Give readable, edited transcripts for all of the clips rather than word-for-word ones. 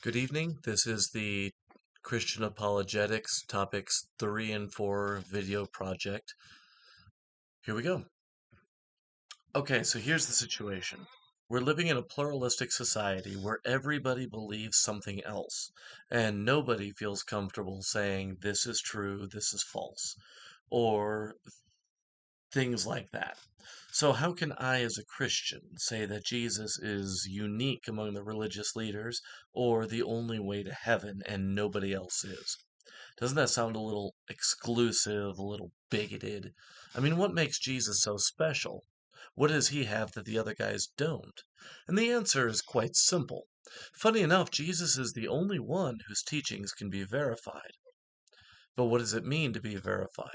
Good evening. This is the Christian Apologetics Topics 3 and 4 video project. Here we go. Okay, so here's the situation. We're living in a pluralistic society where everybody believes something else, and nobody feels comfortable saying this is true, this is false, or things like that. So, how can I, as a Christian, say that Jesus is unique among the religious leaders or the only way to heaven and nobody else is? Doesn't that sound a little exclusive, a little bigoted? I mean, what makes Jesus so special? What does he have that the other guys don't? And the answer is quite simple. Funny enough, Jesus is the only one whose teachings can be verified. But what does it mean to be verified?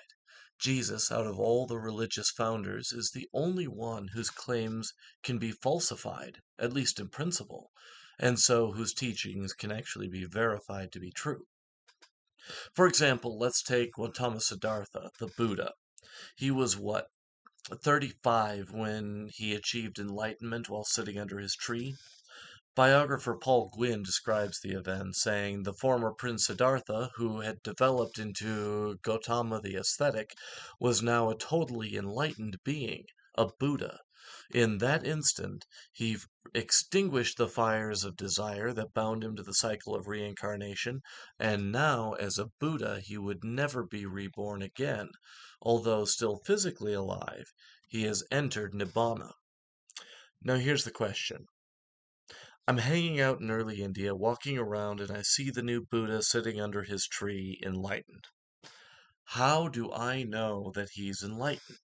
Jesus, out of all the religious founders, is the only one whose claims can be falsified, at least in principle, and so whose teachings can actually be verified to be true. For example, let's take Gautama Siddhartha, the Buddha. He was what, 35 when he achieved enlightenment while sitting under his tree? Biographer Paul Gwynne describes the event, saying the former Prince Siddhartha, who had developed into Gautama the ascetic, was now a totally enlightened being, a Buddha. In that instant, he extinguished the fires of desire that bound him to the cycle of reincarnation, and now, as a Buddha, he would never be reborn again. Although still physically alive, he has entered Nibbana. Now, here's the question. I'm hanging out in early India, walking around, and I see the new Buddha sitting under his tree, enlightened. How do I know that he's enlightened?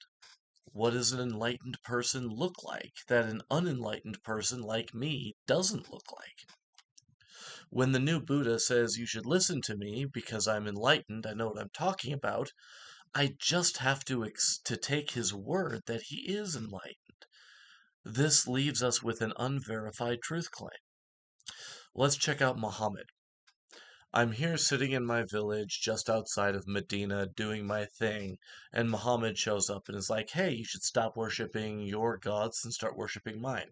What does an enlightened person look like that an unenlightened person like me doesn't look like? When the new Buddha says you should listen to me because I'm enlightened, I know what I'm talking about, I just have to take his word that he is enlightened. This leaves us with an unverified truth claim. Let's check out Muhammad. I'm here sitting in my village just outside of Medina doing my thing, and Muhammad shows up and is like, hey, you should stop worshiping your gods and start worshiping mine.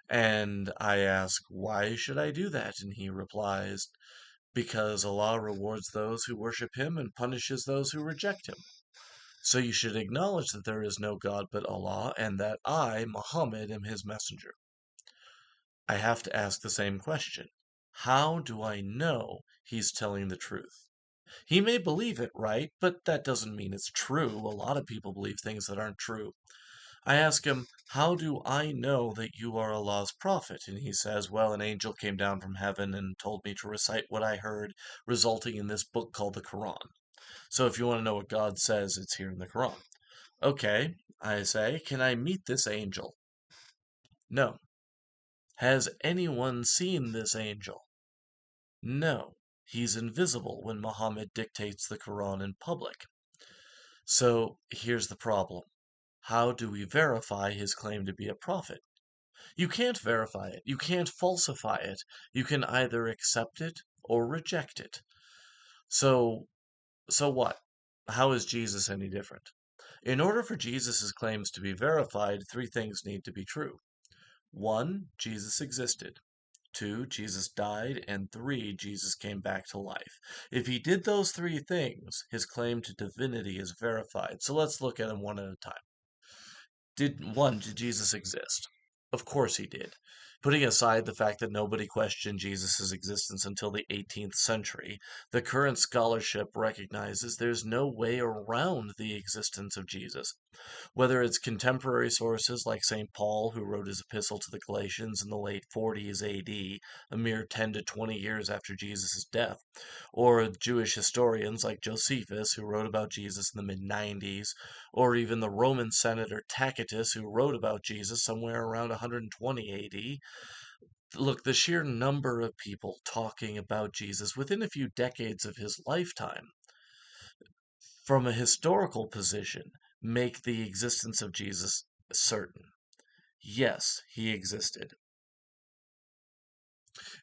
And I ask, why should I do that? And he replies, because Allah rewards those who worship him and punishes those who reject him. So you should acknowledge that there is no God but Allah and that I, Muhammad, am his messenger. I have to ask the same question. How do I know he's telling the truth? He may believe it, right? But that doesn't mean it's true. A lot of people believe things that aren't true. I ask him, how do I know that you are Allah's prophet? And he says, well, an angel came down from heaven and told me to recite what I heard, resulting in this book called the Quran. So if you want to know what God says, it's here in the Quran. Okay, I say, can I meet this angel? No. Has anyone seen this angel? No. He's invisible when Muhammad dictates the Quran in public. So here's the problem. How do we verify his claim to be a prophet? You can't verify it. You can't falsify it. You can either accept it or reject it. So, so what? How is Jesus any different? In order for Jesus' claims to be verified, three things need to be true. One, Jesus existed. Two, Jesus died. And three, Jesus came back to life. If he did those three things, his claim to divinity is verified. So let's look at them one at a time. Did Jesus exist? Of course he did. Putting aside the fact that nobody questioned Jesus' existence until the 18th century, the current scholarship recognizes there's no way around the existence of Jesus. Whether it's contemporary sources like St. Paul, who wrote his epistle to the Galatians in the late 40s AD, a mere 10 to 20 years after Jesus' death, or Jewish historians like Josephus, who wrote about Jesus in the mid 90s, or even the Roman senator Tacitus, who wrote about Jesus somewhere around 120 AD. Look, the sheer number of people talking about Jesus within a few decades of his lifetime, from a historical position, make the existence of Jesus certain. Yes, he existed.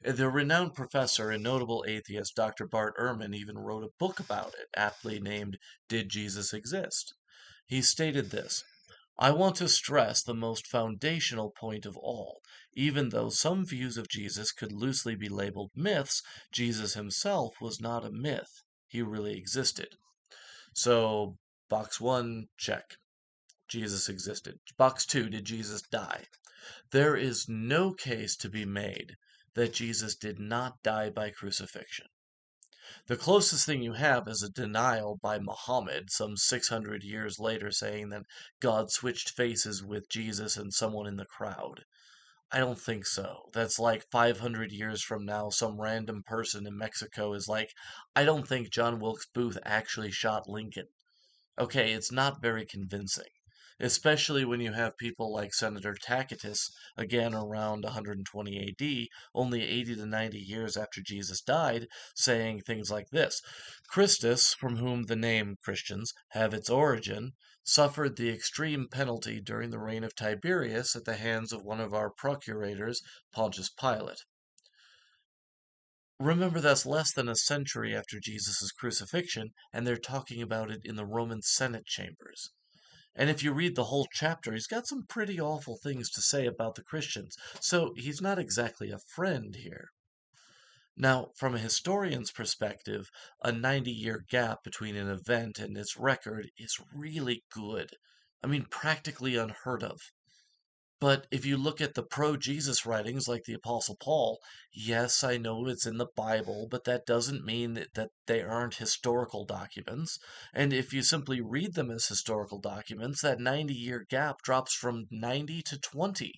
The renowned professor and notable atheist Dr. Bart Ehrman even wrote a book about it, aptly named Did Jesus Exist? He stated this: I want to stress the most foundational point of all. Even though some views of Jesus could loosely be labeled myths, Jesus himself was not a myth. He really existed. So, box one, check. Jesus existed. Box two, did Jesus die? There is no case to be made that Jesus did not die by crucifixion. The closest thing you have is a denial by Muhammad some 600 years later saying that God switched faces with Jesus and someone in the crowd. I don't think so. That's like 500 years from now, some random person in Mexico is like, I don't think John Wilkes Booth actually shot Lincoln. Okay, it's not very convincing, especially when you have people like Senator Tacitus, again around 120 AD, only 80 to 90 years after Jesus died, saying things like this: Christus, from whom the name Christians have its origin, suffered the extreme penalty during the reign of Tiberius at the hands of one of our procurators, Pontius Pilate. Remember, that's less than a century after Jesus' crucifixion, and they're talking about it in the Roman Senate chambers. And if you read the whole chapter, he's got some pretty awful things to say about the Christians, so he's not exactly a friend here. Now, from a historian's perspective, a 90-year gap between an event and its record is really good. I mean, practically unheard of. But if you look at the pro Jesus writings like the Apostle Paul, yes, I know it's in the Bible, but that doesn't mean that they aren't historical documents. And if you simply read them as historical documents, that 90-year gap drops from 90 to 20.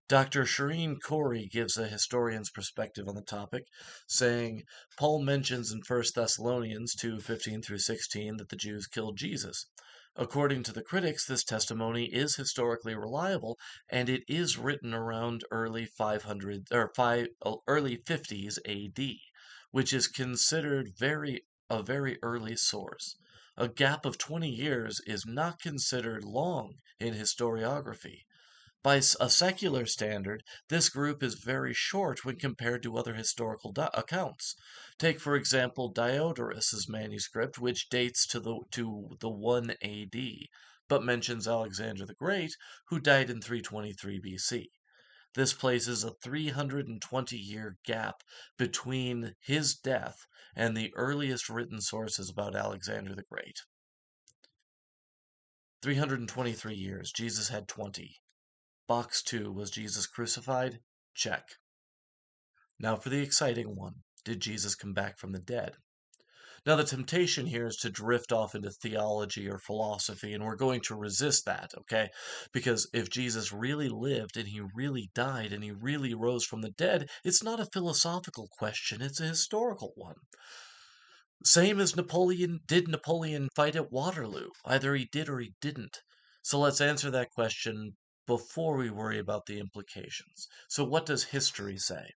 Dr. Shireen Corey gives a historian's perspective on the topic, saying Paul mentions in 1 Thessalonians 2:15 through 16 that the Jews killed Jesus. According to the critics, this testimony is historically reliable, and it is written around early 500 or early 50s AD, which is considered a very early source. A gap of 20 years is not considered long in historiography. By a secular standard, this group is very short when compared to other historical accounts. Take, for example, Diodorus's manuscript, which dates to the 1 AD, but mentions Alexander the Great, who died in 323 BC. This places a 320-year gap between his death and the earliest written sources about Alexander the Great. 323 years. Jesus had 20. Box 2, was Jesus crucified? Check. Now for the exciting one. Did Jesus come back from the dead? Now the temptation here is to drift off into theology or philosophy, and we're going to resist that, okay? Because if Jesus really lived and he really died and he really rose from the dead, it's not a philosophical question, it's a historical one. Same as did Napoleon fight at Waterloo? Either he did or he didn't. So let's answer that question before we worry about the implications. So what does history say?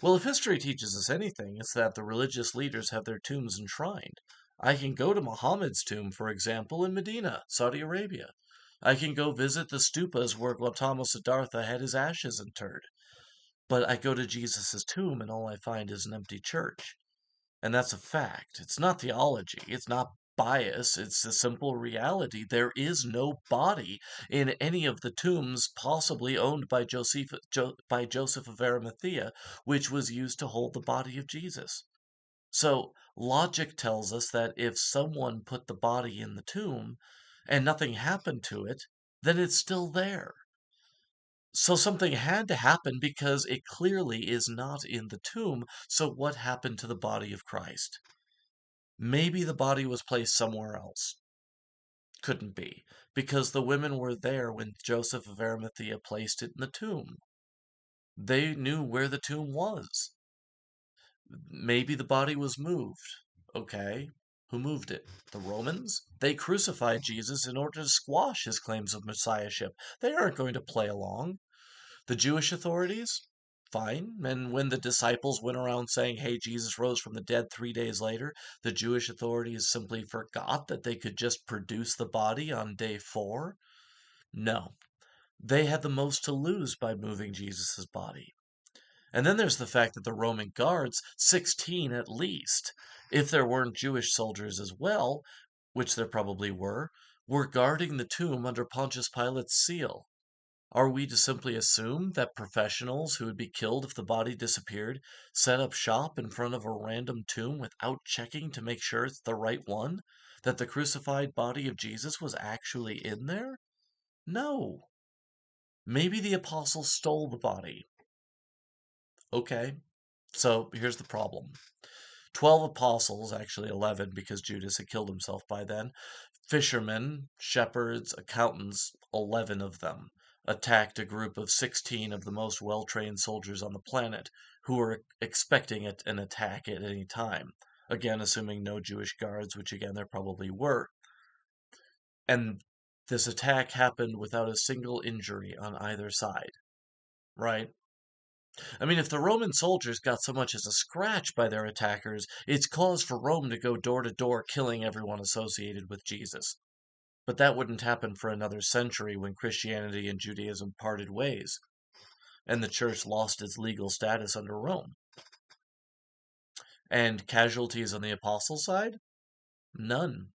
Well, if history teaches us anything, it's that the religious leaders have their tombs enshrined. I can go to Muhammad's tomb, for example, in Medina, Saudi Arabia. I can go visit the stupas where Gautama Siddhartha had his ashes interred. But I go to Jesus' tomb and all I find is an empty church. And that's a fact. It's not theology. It's not bias. It's a simple reality. There is no body in any of the tombs possibly owned by Joseph of Arimathea, which was used to hold the body of Jesus. So logic tells us that if someone put the body in the tomb and nothing happened to it, then it's still there. So something had to happen because it clearly is not in the tomb. So what happened to the body of Christ? Maybe the body was placed somewhere else. Couldn't be, because the women were there when Joseph of Arimathea placed it in the tomb. They knew where the tomb was. Maybe the body was moved. Okay. Who moved it? The Romans? They crucified Jesus in order to squash his claims of messiahship. They aren't going to play along. The Jewish authorities? Fine. And when the disciples went around saying, hey, Jesus rose from the dead 3 days later, the Jewish authorities simply forgot that they could just produce the body on day 4? No. They had the most to lose by moving Jesus' body. And then there's the fact that the Roman guards, 16 at least, if there weren't Jewish soldiers as well, which there probably were, were guarding the tomb under Pontius Pilate's seal. Are we to simply assume that professionals who would be killed if the body disappeared set up shop in front of a random tomb without checking to make sure it's the right one? That the crucified body of Jesus was actually in there? No. Maybe the apostles stole the body. Okay, so here's the problem. 12 apostles, actually 11 because Judas had killed himself by then, fishermen, shepherds, accountants, 11 of them, attacked a group of 16 of the most well-trained soldiers on the planet who were expecting an attack at any time. Again, assuming no Jewish guards, which again there probably were. And this attack happened without a single injury on either side, right? I mean, if the Roman soldiers got so much as a scratch by their attackers, it's cause for Rome to go door to door killing everyone associated with Jesus. But that wouldn't happen for another century when Christianity and Judaism parted ways, and the church lost its legal status under Rome. And casualties on the apostle side? None.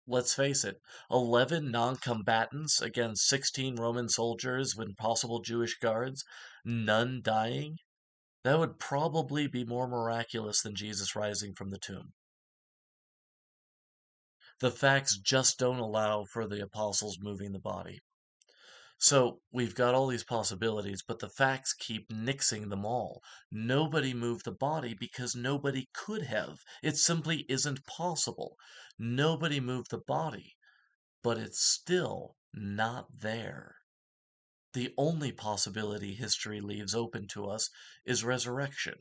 Let's face it, 11 non-combatants against 16 Roman soldiers with possible Jewish guards, none dying? That would probably be more miraculous than Jesus rising from the tomb. The facts just don't allow for the apostles moving the body. So we've got all these possibilities, but the facts keep nixing them all. Nobody moved the body because nobody could have. It simply isn't possible. Nobody moved the body, but it's still not there. The only possibility history leaves open to us is resurrection.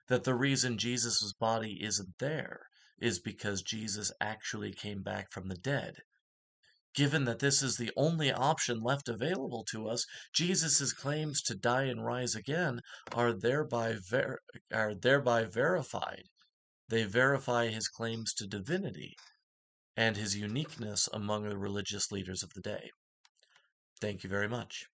That the reason Jesus' body isn't there is because Jesus actually came back from the dead. Given that this is the only option left available to us, Jesus' claims to die and rise again are thereby verified. They verify his claims to divinity and his uniqueness among the religious leaders of the day. Thank you very much.